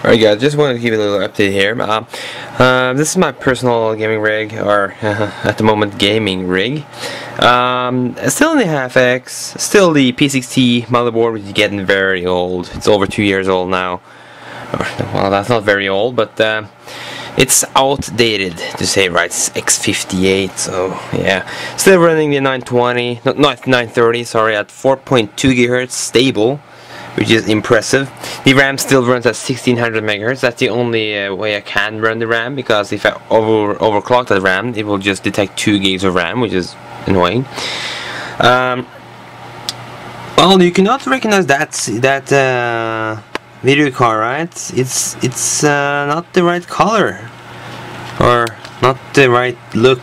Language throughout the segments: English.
Alright guys, just wanted to give you a little update here. This is my personal gaming rig, or at the moment gaming rig. Still in the half-X, still the P60 motherboard, which is getting very old. It's over 2 years old now. Well, that's not very old, but it's outdated to say, right? It's X58, so yeah. Still running the 920, not 930, sorry, at 4.2 GHz stable, which is impressive. The RAM still runs at 1600 MHz. That's the only way I can run the RAM, because if I overclock the RAM, it will just detect 2 gigs of RAM, which is annoying. Well, you cannot recognize that video card, right? It's not the right color, or not the right look.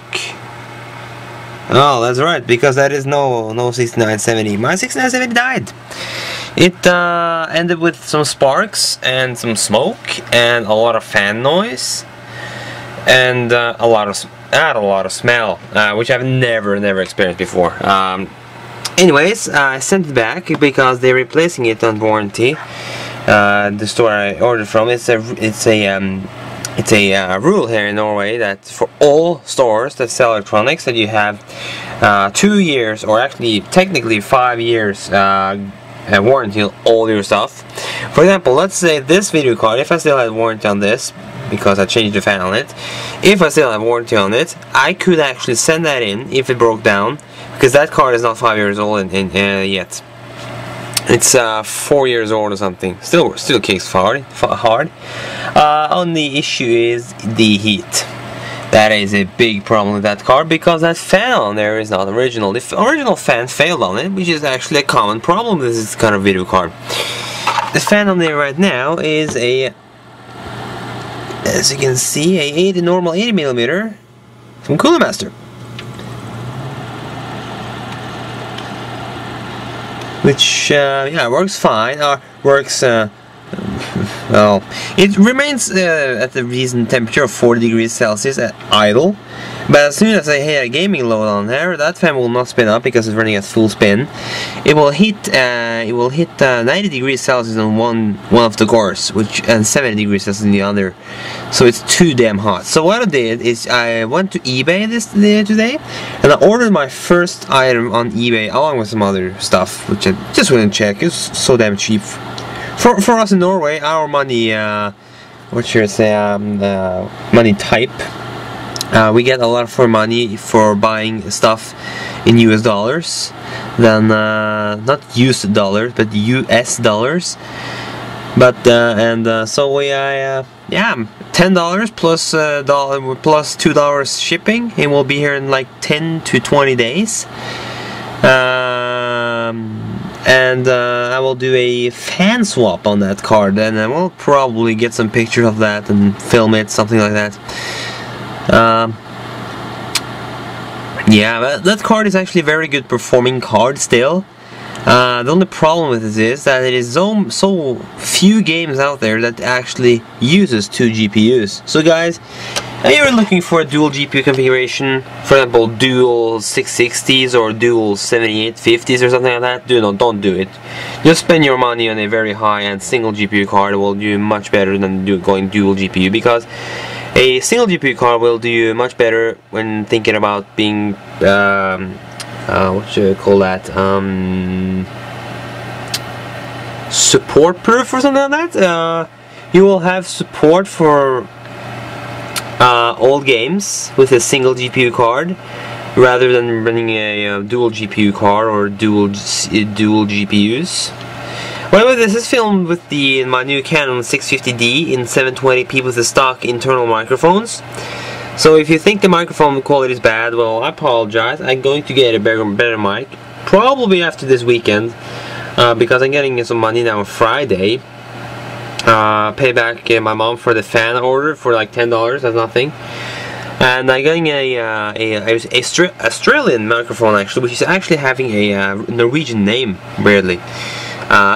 Oh, that's right, because that is no 6970. My 6970 died. It ended with some sparks and some smoke and a lot of fan noise and a lot of smell, which I've never experienced before. Anyways, I sent it back because they're replacing it on warranty. The store I ordered from, it's a rule here in Norway that for all stores that sell electronics, that you have 2 years, or actually technically 5 years warranty on all your stuff. For example, let's say this video card, if I still had warranty on this, because I changed the fan on it, if I still have warranty on it, I could actually send that in if it broke down, because that card is not 5 years old yet. It's 4 years old or something. Still kicks hard. Only issue is the heat. That is a big problem with that card, because that fan on there is not original. The original fan failed on it, which is actually a common problem with this kind of video card. The fan on there right now is as you can see, a normal 80mm from Cooler Master, which yeah, works fine. Well, it remains at the decent temperature of 40 degrees Celsius at idle, but as soon as I hit a gaming load on there, that fan will not spin up because it's running at full spin. It will hit 90 degrees Celsius on one of the cores, and 70 degrees Celsius on the other. So it's too damn hot. So what I did is I went to eBay today, and I ordered my first item on eBay along with some other stuff, which I just went and checked. It's so damn cheap. For us in Norway, our money, money type, we get a lot more money for buying stuff in US dollars than, not used dollars, but US dollars. But, so we, yeah, $10 plus $2 shipping, and we'll be here in like 10 to 20 days. And I will do a fan swap on that card, and I will probably get some pictures of that and film it, something like that. Yeah, but that card is actually a very good performing card still. The only problem with it is that it is so few games out there that actually uses 2 GPUs. So guys, if you're looking for a dual GPU configuration, for example dual 660s or dual 7850s or something like that, don't do it. Just spend your money on a very high-end single GPU card. It will do much better than going dual GPU, because a single GPU card will do much better when thinking about being what should I call that, support proof or something like that. You will have support for old games with a single GPU card, rather than running a dual GPU card or dual GPUs. By the way, this is filmed with my new Canon 650D in 720p with the stock internal microphones. So if you think the microphone quality is bad, well, I apologize. I'm going to get a better mic, probably after this weekend, because I'm getting some money now on Friday. Pay back my mom for the fan order for like $10, that's nothing. And I'm getting a Australian microphone, actually, which is actually having a Norwegian name, weirdly.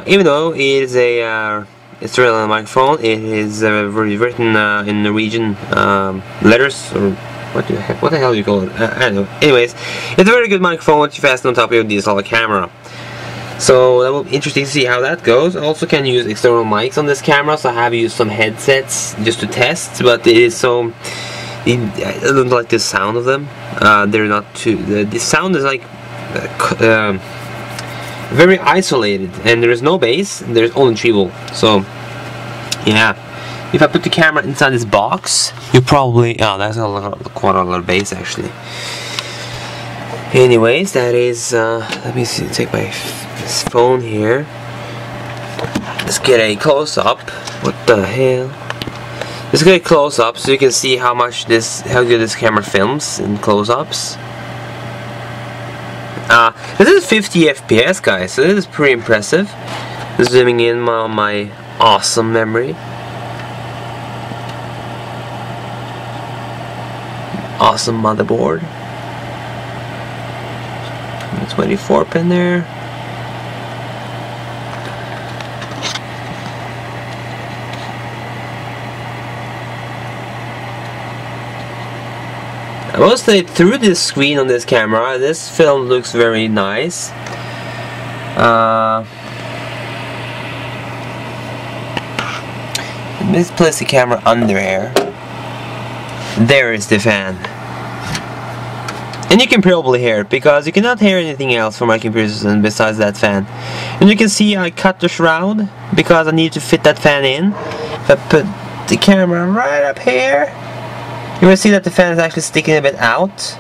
Even though it is a Australian microphone, it is written in Norwegian letters, or what the hell do you call it? I don't know. Anyways, it's a very good microphone which you fasten on top of your DSLR camera. So that will be interesting to see how that goes. I also can use external mics on this camera, so I have used some headsets just to test, but it is so... I don't like the sound of them. They're not too... The sound is like... very isolated, and there is no bass, and there's only treble. So, yeah. If I put the camera inside this box, you probably... Oh, that's quite a lot of bass, actually. Anyways, that is... let me see, take my phone here. Let's get a close-up. What the hell? Let's get a close-up so you can see how good this camera films in close-ups. This is 50 FPS, guys, so this is pretty impressive. Zooming in on my awesome memory. Awesome motherboard. 24 pin there. I will say, through this screen on this camera, this film looks very nice. Let's place the camera under here. There is the fan. And you can probably hear it, because you cannot hear anything else from my computer system besides that fan. And you can see I cut the shroud, because I need to fit that fan in. If I put the camera right up here, you will see that the fan is actually sticking a bit out,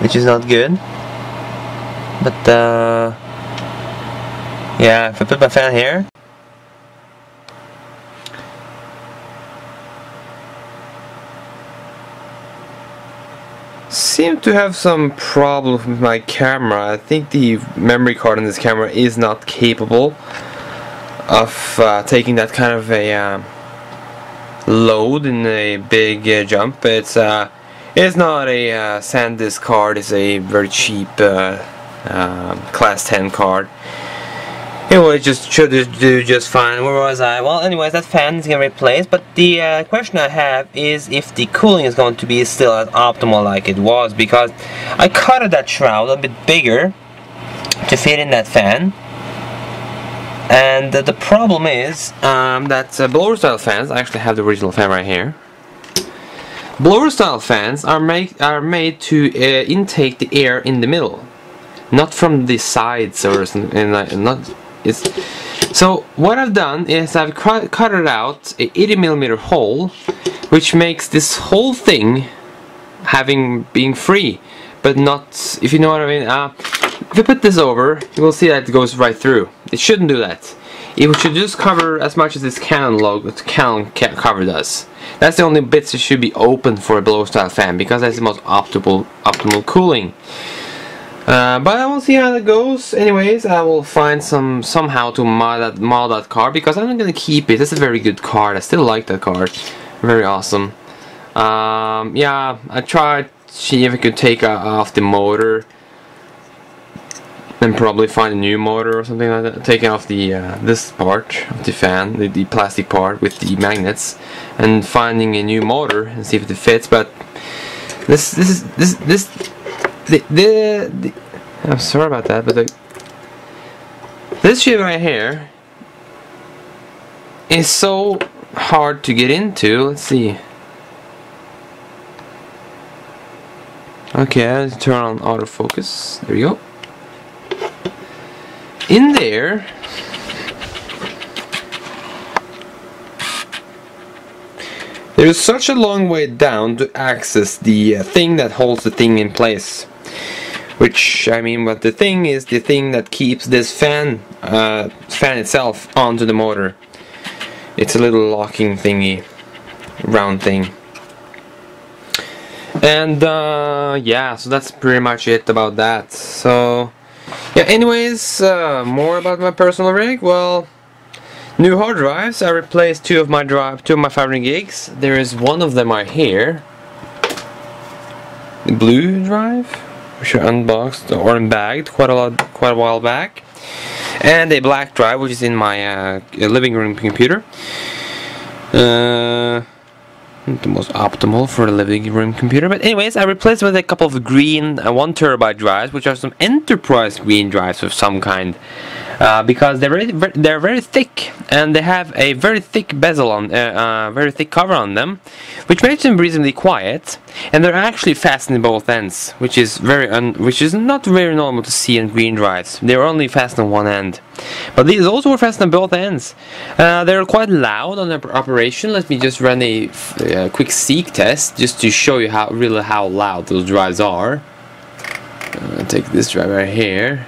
which is not good. But yeah, if I put my fan here, seem to have some problem with my camera. I think the memory card on this camera is not capable of taking that kind of a load in a big jump. It's not a SanDisk card. It's a very cheap class 10 card. It will should do just fine. Where was I? Well, anyways, that fan is gonna replace. But the question I have is if the cooling is going to be still as optimal like it was, because I cut that shroud a bit bigger to fit in that fan. And the problem is that blower style fans, I actually have the original fan right here. Blower style fans are made to intake the air in the middle, not from the sides or something. So what I've done is I've cut it out a 80mm hole, which makes this whole thing being free, but not, if you know what I mean. If I put this over, you will see that it goes right through. It shouldn't do that. It should just cover as much as this Canon logo, Canon cover does. That's the only bits that should be open for a blower style fan, because that's the most optimal cooling. But I will see how that goes. Anyways, I will find somehow to mod that card, because I'm not gonna keep it. It's a very good card. I still like that card. Very awesome. Yeah, I tried to see if I could take off the motor and probably find a new motor or something like that. Taking off the this part of the fan, the plastic part with the magnets, and finding a new motor and see if it fits. But I'm sorry about that, but this shit right here is so hard to get into. Let's see. Okay, let's turn on autofocus. There you go. In there, there's such a long way down to access the thing that holds the thing in place. Which, I mean, but the thing is the thing that keeps this fan itself onto the motor. It's a little locking thingy, round thing. And yeah, so that's pretty much it about that. So yeah, anyways, more about my personal rig. Well, new hard drives. I replaced two of my 500 gigs. There is one of them right here, the blue drive, which I unboxed or unbagged quite a while back, and a black drive, which is in my living room computer. Not the most optimal for a living room computer, but anyways, I replaced it with a couple of green 1 terabyte drives, which are some enterprise green drives of some kind, because they're very thick, and they have a very thick bezel on, very thick cover on them, which makes them reasonably quiet, and they're actually fastened in both ends, which is not very normal to see in green drives. They're only fastened on one end, but these also were fastened on both ends. They're quite loud on their operation. Let me just run a quick seek test just to show you how loud those drives are. Take this drive right here.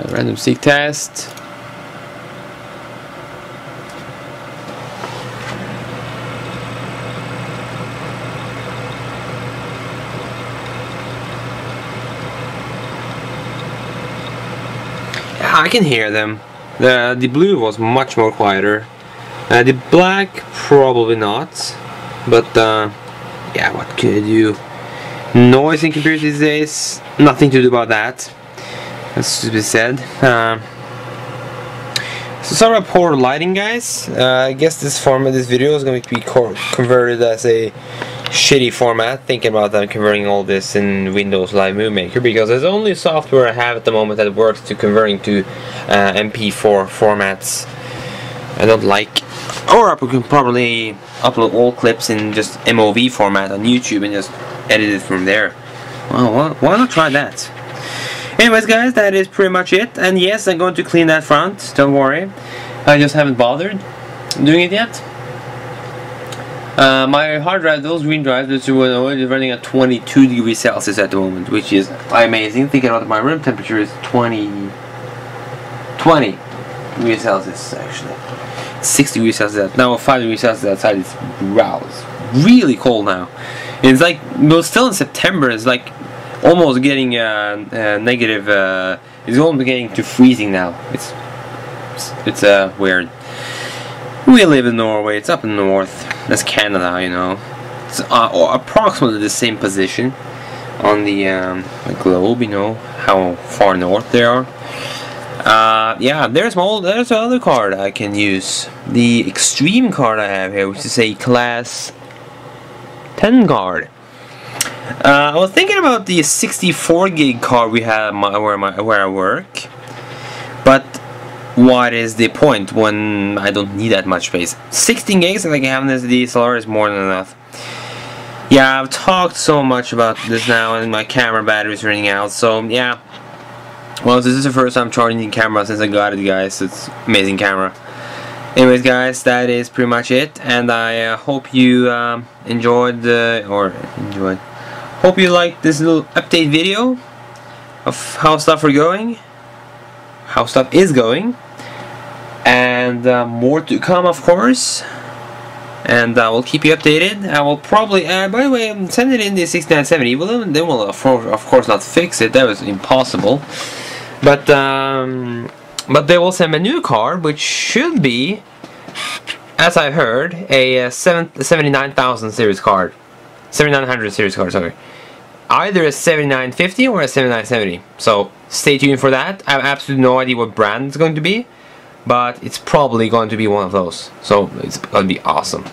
Random seek test. Yeah, I can hear them. The blue was much more quieter. The black probably not. But yeah, what can you do? Noise in computers these days, nothing to do about that. That's to be said. So sorry about poor lighting, guys. I guess this video is going to be converted as a shitty format. Thinking about that, converting all this in Windows Live Movie Maker, because there's only software I have at the moment that works to converting to MP4 formats. I don't like, or I can probably upload all clips in just MOV format on YouTube and just edit it from there. Well, why not try that? Anyways, guys, that is pretty much it. And yes, I'm going to clean that front. Don't worry. I just haven't bothered doing it yet. My hard drive, those green drives, is running at 22 degrees Celsius at the moment, which is amazing. Thinking about my room temperature is 20 degrees Celsius, actually. 6 degrees Celsius. Now 5 degrees Celsius outside. It's really cold now. It's like, well, still in September. It's like almost getting negative. It's almost getting to freezing now. It's weird. We live in Norway. It's up in the north. That's Canada, you know. It's approximately the same position on the globe. You know how far north they are. Yeah, there's another card I can use. The Extreme card I have here, which is a Class 10 card. I was thinking about the 64 gig card we have where I work, but what is the point when I don't need that much space? 16 gigs, like having this DSLR, is more than enough. Yeah, I've talked so much about this now, and my camera battery is running out. So yeah, well, this is the first time charging the camera since I got it, guys. It's amazing camera. Anyways, guys, that is pretty much it, and I hope you hope you liked this little update video of how stuff is going, and more to come, of course. And I will keep you updated. I will probably, by the way, send it in the 6970. Well, they will of course not fix it. That was impossible. But they will send a new card, which should be, as I heard, a 79,000 series card, 7900 series card. Sorry, either a 7950 or a 7970. So stay tuned for that. I have absolutely no idea what brand it's going to be, but it's probably going to be one of those. So it's going to be awesome.